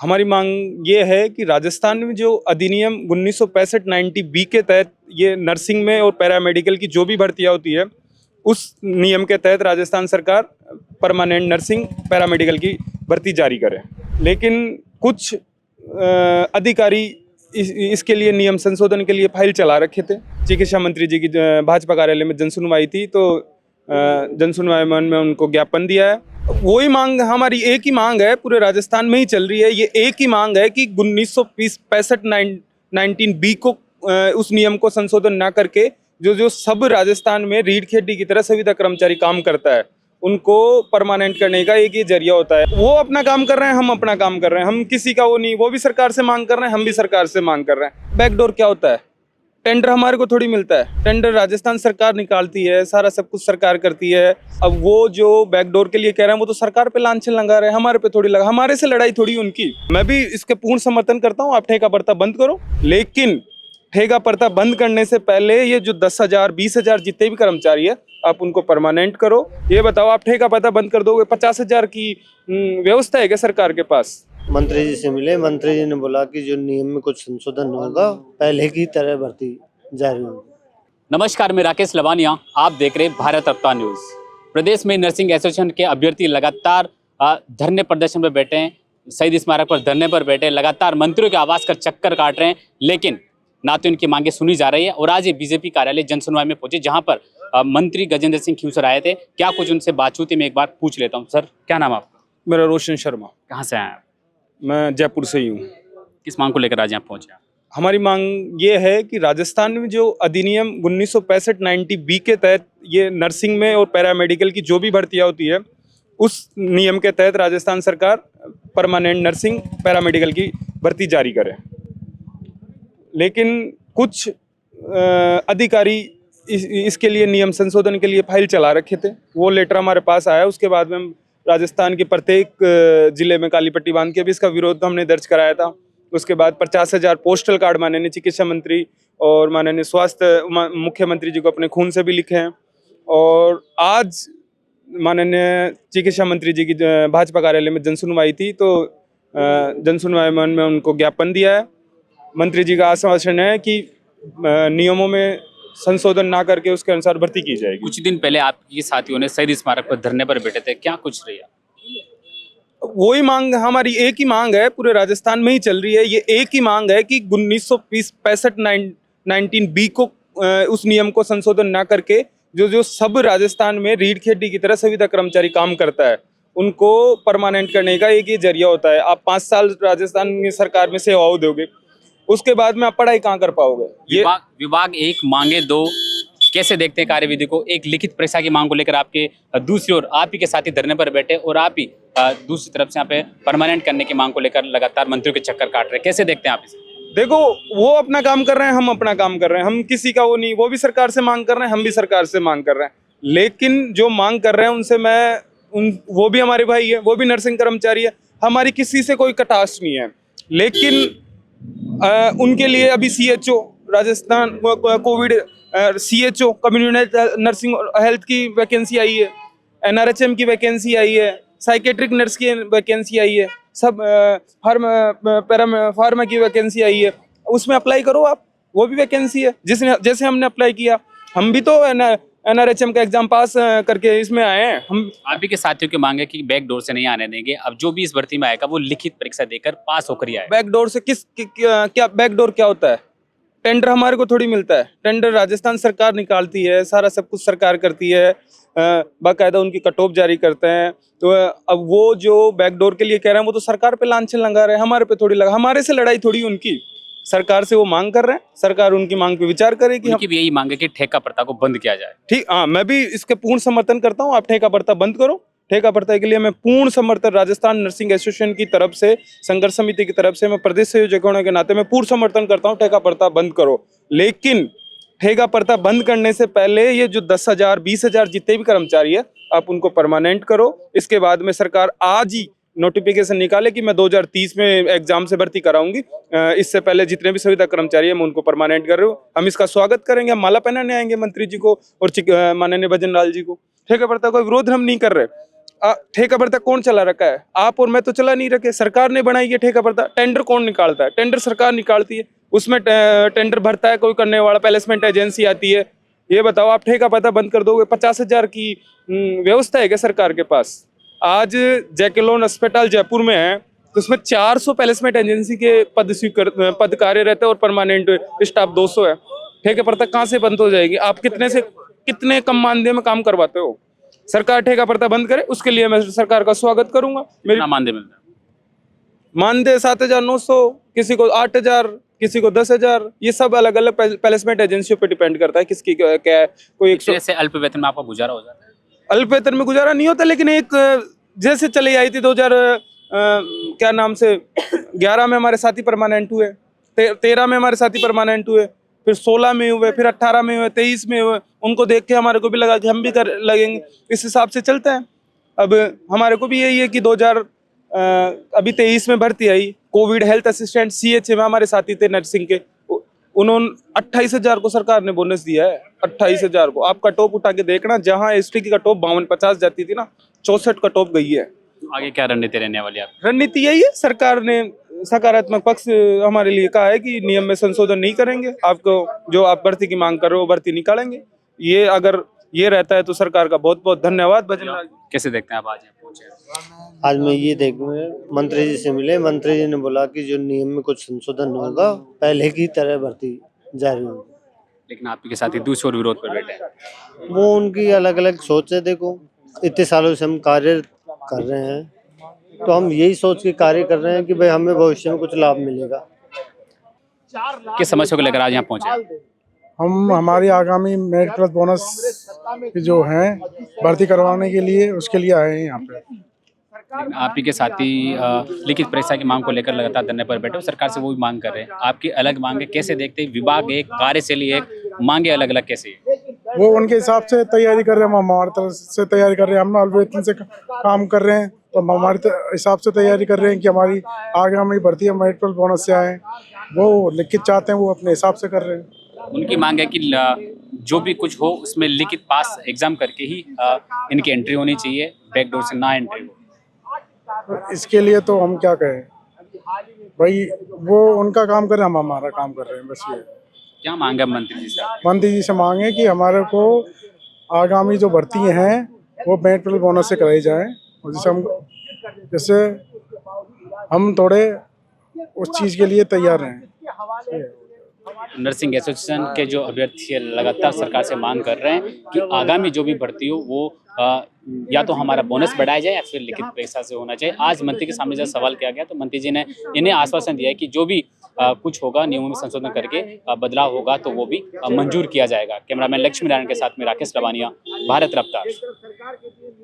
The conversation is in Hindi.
हमारी मांग ये है कि राजस्थान में जो अधिनियम 1965-90 बी के तहत ये नर्सिंग में और पैरामेडिकल की जो भी भर्तियां होती है, उस नियम के तहत राजस्थान सरकार परमानेंट नर्सिंग पैरामेडिकल की भर्ती जारी करे। लेकिन कुछ अधिकारी इसके लिए नियम संशोधन के लिए फाइल चला रखे थे। चिकित्सा मंत्री जी की भाजपा कार्यालय में जनसुनवाई थी, तो जनसुनवाई में उनको ज्ञापन दिया है। वही मांग, हमारी एक ही मांग है, पूरे राजस्थान में ही चल रही है। ये एक ही मांग है कि 1965-19 बी को उस नियम को संशोधन ना करके जो सब राजस्थान में रीढ़ की हड्डी की तरह संविदा कर्मचारी काम करता है, उनको परमानेंट करने का एक ही जरिया होता है। वो अपना काम कर रहे हैं, हम अपना काम कर रहे हैं। हम किसी का वो नहीं, वो भी सरकार से मांग कर रहे हैं, हम भी सरकार से मांग कर रहे हैं। बैकडोर क्या होता है? टेंडर हमारे को थोड़ी मिलता है, टेंडर राजस्थान सरकार निकालती है, सारा सब कुछ सरकार करती है। अब वो जो बैकडोर के लिए कह रहे हैं, वो तो सरकार पे लांछन लगा रहे हैं, हमारे पे थोड़ी लगा। हमारे से लड़ाई थोड़ी उनकी। मैं भी इसके पूर्ण समर्थन करता हूँ, आप ठेका प्रथा बंद करो, लेकिन ठेका प्रथा बंद करने से पहले ये जो 10,000 20,000 जितने भी कर्मचारी है, आप उनको परमानेंट करो। ये बताओ, आप ठेका प्रथा बंद कर दोगे, 50,000 की व्यवस्था है क्या सरकार के पास? मंत्री जी से मिले, मंत्री जी ने बोला कि जो नियम में कुछ संशोधन होगा, पहले की तरह भर्ती जारी होगी। नमस्कार, मैं राकेश लवानिया, आप देख रहे हैं भारत रत्ता न्यूज। प्रदेश में नर्सिंग एसोसिएशन के अभ्यर्थी लगातार धरने प्रदर्शन पर बैठे हैं, शहीद स्मारक पर धरने पर बैठे, लगातार मंत्रियों के आवास का चक्कर काट रहे हैं, लेकिन ना तो इनकी मांगे सुनी जा रही है। और आज ये बीजेपी कार्यालय जनसुनवाई में पहुंचे, जहां पर मंत्री गजेंद्र सिंह खींवसर आए थे। क्या कुछ उनसे बातचीत मैं एक बार पूछ लेता हूं। सर, क्या नाम आपका? मेरा रोशन शर्मा। कहाँ से आए आप? मैं जयपुर से ही हूँ। किस मांग को लेकर आज यहाँ पहुंचे? हमारी मांग ये है कि राजस्थान में जो अधिनियम 1965-90 बी के तहत ये नर्सिंग में और पैरामेडिकल की जो भी भर्तियां होती है, उस नियम के तहत राजस्थान सरकार परमानेंट नर्सिंग पैरामेडिकल की भर्ती जारी करे। लेकिन कुछ अधिकारी इसके लिए नियम संशोधन के लिए फाइल चला रखे थे। वो लेटर हमारे पास आया, उसके बाद में राजस्थान के प्रत्येक जिले में काली पट्टी बांध के भी इसका विरोध हमने दर्ज कराया था। उसके बाद 50,000 पोस्टल कार्ड माननीय चिकित्सा मंत्री और माननीय स्वास्थ्य मुख्यमंत्री जी को अपने खून से भी लिखे हैं। और आज माननीय चिकित्सा मंत्री जी की भाजपा कार्यालय में जनसुनवाई थी, तो जनसुनवाई में उनको ज्ञापन दिया है। मंत्री जी का आश्वासन है कि नियमों में संशोधन ना करके उसके अनुसार भर्ती की जाएगी। कुछ दिन पहले आपके साथियों ने शहीद स्मारक पर धरने पर बैठे थे, क्या कुछ रही? वही मांग, हमारी एक ही मांग है, पूरे राजस्थान में ही चल रही है। ये एक ही मांग है कि 1965-19 बी को उस नियम को संशोधन ना करके जो सब राजस्थान में रीढ़ की हड्डी की तरह संविदा कर्मचारी काम करता है, उनको परमानेंट करने का एक ही जरिया होता है। आप 5 साल राजस्थान की सरकार में सेवाओं दोगे, उसके बाद में आप पढ़ाई कहाँ कर पाओगे? विभाग एक मांगे दो, कैसे देखते हैं कार्यविधि को? एक लिखित परीक्षा की मांग को लेकर आपके दूसरी ओर आप ही के साथी धरने पर बैठे, और आप ही दूसरी तरफ से यहाँ पे परमानेंट करने की मांग को लेकर लगातार मंत्रियों के चक्कर काट रहे हैं। कैसे देखते हैं आप इसे? देखो, वो अपना काम कर रहे हैं, हम अपना काम कर रहे हैं। हम किसी का वो नहीं, वो भी सरकार से मांग कर रहे हैं, हम भी सरकार से मांग कर रहे हैं। लेकिन जो मांग कर रहे हैं उनसे वो भी हमारे भाई है, वो भी नर्सिंग कर्मचारी है, हमारी किसी से कोई कटाक्ष नहीं है। लेकिन उनके लिए अभी CHO Rajasthan Covid CHO community nursing health की वैकेंसी आई है, NRHM की वैकेंसी आई है, साइकेट्रिक नर्स की वैकेंसी आई है, सब फार्मा की वैकेंसी आई है। उसमें अप्लाई करो आप, वो भी वैकेंसी है। जैसे हमने अप्लाई किया, हम भी तो NRHM का एग्जाम पास करके इसमें आए हैं। हम आप ही के साथियों की मांग है कि बैक डोर से नहीं आने देंगे, अब जो भी इस भर्ती में आएगा वो लिखित परीक्षा देकर पास होकर ही आए। बैक डोर से क्या बैक डोर क्या होता है? टेंडर हमारे को थोड़ी मिलता है, टेंडर राजस्थान सरकार निकालती है, सारा सब कुछ सरकार करती है, बाकायदा उनकी कटऑफ जारी करते हैं। तो अब वो जो बैकडोर के लिए कह रहे हैं, वो तो सरकार पे लांछन लगा रहे हैं, हमारे पे थोड़ी लगा। हमारे से लड़ाई थोड़ी उनकी, सरकार से वो मांग कर रहे हैं, सरकार उनकी मांग पे विचार करेगी। उनकी भी यही मांग है कि ठेका प्रथा को बंद किया जाए। ठीक, हाँ, मैं भी इसके पूर्ण समर्थन करता हूँ। आप ठेका प्रथा बंद करो। ठेका प्रथा के लिए मैं पूर्ण समर्थन, राजस्थान नर्सिंग एसोसिएशन की तरफ से, संघर्ष समिति की तरफ से, मैं प्रदेश संयोजक होने के नाते मैं पूर्ण समर्थन करता हूँ। ठेका प्रथा बंद करो, लेकिन ठेका प्रथा बंद करने से पहले ये जो 10,000 20,000 जितने भी कर्मचारी है, आप उनको परमानेंट करो। इसके बाद में सरकार आज ही नोटिफिकेशन निकाले कि मैं 2030 में एग्जाम से भर्ती कराऊंगी। इससे पहले जितने भी संविदा कर्मचारी है, मैं उनको परमानेंट कर रहा हूँ। हम इसका स्वागत करेंगे, हम माला पहनाने आएंगे मंत्री जी को और माननीय भजन लाल जी को। ठेका प्रथा कोई विरोध हम नहीं कर रहे। ठेका भर्ता कौन चला रखा है? आप और मैं तो चला नहीं रखे, सरकार ने बनाई है ठेका भर्ता। टेंडर कौन निकालता है? टेंडर सरकार निकालती है, उसमें टेंडर भरता है कोई करने वाला, प्लेसमेंट एजेंसी आती है। ये बताओ, आप ठेका भर्ता बंद कर दोगे? 50,000 की व्यवस्था है क्या सरकार के पास? आज जैकलोन अस्पताल जयपुर में है, तो उसमें 400 प्लेसमेंट एजेंसी के पद कार्य रहते हैं और परमानेंट स्टाफ 200 है। ठेके भर्ता कहाँ से बंद हो जाएगी? आप कितने कम मानदेय में काम करवाते हो? सरकार ठेका भर्ता बंद करे, उसके लिए मैं सरकार का स्वागत करूंगा। मेरी कितना मानदेय मिलता है? मानदेय 7,900, किसी को 8,000, किसी को 10,000। ये सब अलग अलग प्लेसमेंट एजेंसियों पे डिपेंड करता है किसकी क्या है। कोई 100 से अल्प वेतन में आपका गुजारा हो जाता है? अल्प वेतन में गुजारा नहीं होता, लेकिन एक जैसे चली आई थी 2000 क्या नाम से 11 में हमारे साथी परमानेंट हुए, 13 में हमारे साथी परमानेंट हुए, फिर 16 में हुए, फिर 18 में हुए, 23 में हुए। उनको देख के हमारे को भी लगा कि हम भी कर लगेंगे, इस हिसाब से चलता है। अब हमारे को भी यही है कि 2000 अभी 23 में भर्ती आई, कोविड हेल्थ असिस्टेंट CHA में हमारे साथी थे नर्सिंग के, उन्होंने 28,000 को सरकार ने बोनस दिया है। 28,000 को आप कट ऑफ उठा के देखना, जहाँ ST की कट ऑफ 52-50 जाती थी ना, 64 कट ऑफ गई है। आगे क्या रणनीति रहने वाली है आपकी? रणनीति यही है, सरकार ने सकारात्मक पक्ष हमारे लिए कहा है कि नियम में संशोधन नहीं करेंगे, आपको जो आप भर्ती की मांग कर रहे हो भर्ती निकालेंगे। ये अगर ये रहता है तो सरकार का बहुत बहुत धन्यवाद। बजरंग कैसे देखते हैं आप आज यहाँ पहुंचे? आज मैं ये देखूंगा, मंत्री जी से मिले, मंत्री जी ने बोला कि जो नियम में कुछ संशोधन होगा, पहले की तरह भर्ती जारी होगी। लेकिन आपके साथ ही दूसरे और विरोध पर बैठे हैं। वो उनकी अलग अलग सोच है। देखो, इतने सालों से हम कार्य कर रहे हैं, तो हम यही सोच के कार्य कर रहे हैं कि भाई हमें भविष्य में कुछ लाभ मिलेगा। किस समस्या को लेकर आज यहाँ पहुंचे? हम हमारी आगामी मेरिट प्लस बोनस की जो है भर्ती करवाने के लिए, उसके लिए आए हैं यहाँ पे। लेकिन आप ही के साथी लिखित परीक्षा की मांग को लेकर लगातार धरने पर बैठे हो, सरकार से वो भी मांग कर रहे हैं। आपकी अलग मांगे कैसे देखते हैं? विभाग एक, कार्यशैली एक, मांगे अलग अलग कैसे है? वो उनके हिसाब से तैयारी कर रहे हैं, हम हमारी तरफ से तैयारी कर रहे हैं। हम अल्प वेतन से काम कर रहे हैं, तो हम हमारे हिसाब से तैयारी कर रहे हैं कि हमारी आगामी भर्ती मेरिट प्लस बोनस से आए। वो लिखित चाहते हैं, वो अपने हिसाब से कर रहे हैं। उनकी मांग है कि जो भी कुछ हो उसमें लिखित पास एग्जाम करके ही इनकी एंट्री होनी चाहिए, बैकडोर से ना एंट्री हो। इसके लिए तो हम क्या कहें भाई, वो उनका काम कर रहे हैं, हम हमारा काम कर रहे हैं, बस ये। क्या मांग है मंत्री जी से? मंत्री जी से मांगे कि हमारे को आगामी जो भर्ती हैं वो मेरिट प्लस बोनस से कराई जाए, और जैसे हम थोड़े उस चीज़ के लिए तैयार हैं। नर्सिंग एसोसिएशन के जो अभ्यर्थी है लगातार सरकार से मांग कर रहे हैं कि आगामी जो भी भर्ती हो वो या तो हमारा बोनस बढ़ाया जाए या फिर लिखित परीक्षा से होना चाहिए। आज मंत्री के सामने जब सवाल किया गया तो मंत्री जी ने इन्हें आश्वासन दिया है कि जो भी कुछ होगा नियमों में संशोधन करके बदलाव होगा तो वो भी मंजूर किया जाएगा। कैमरामैन लक्ष्मी नारायण के साथ में राकेश लवानिया, भारत रफ्तार।